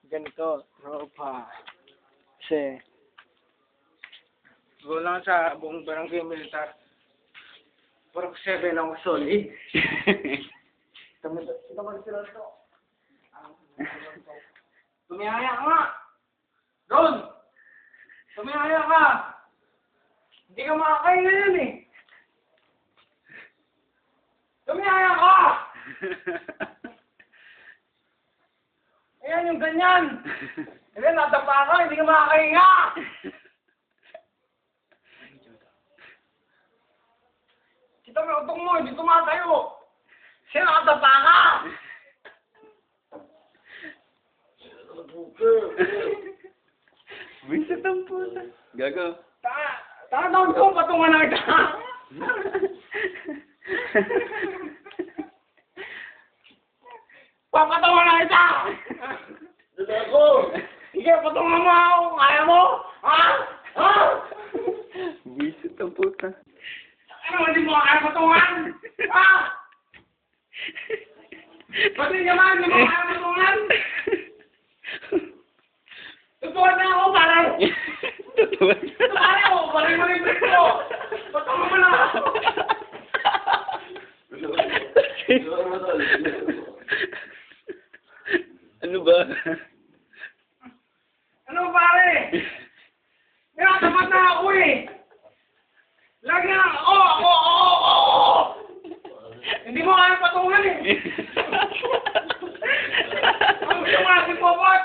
ganito, tropa. Kasi, lang sa buong barangay militar. 47 ako solid. Ito mo sila ito. Tumiyaya ka nga! Ron! Tumiyaya ka! Hindi ka makakain ngayon eh! Tumiyaya ka! Ayan yung ganyan! Hindi, natapa ka, hindi ka makakahinga! Kita mo yung utong mo, hindi tumatayo! Siya nakatapa ka! Wisit ang puta. Gago. Tawag ko, patungan na kita! Papatungan na kita! Dito ako! Sige, patungan mo ako! Kaya mo? Ha? Ha? Wisit ang puta. Ano, hindi mo kaya patungan? Ha? Pati naman, hindi mo kaya patungan? Tutuwan na ako, pare! Tutuwan. Pare ako, pare mo rin ko! Patungan mo na ako! Ano ba? Ano, pare? Nilatapat na ako eh! Lagi na, oo! Hindi mo kaya patungan eh! Ang gusto mo natin, Popot!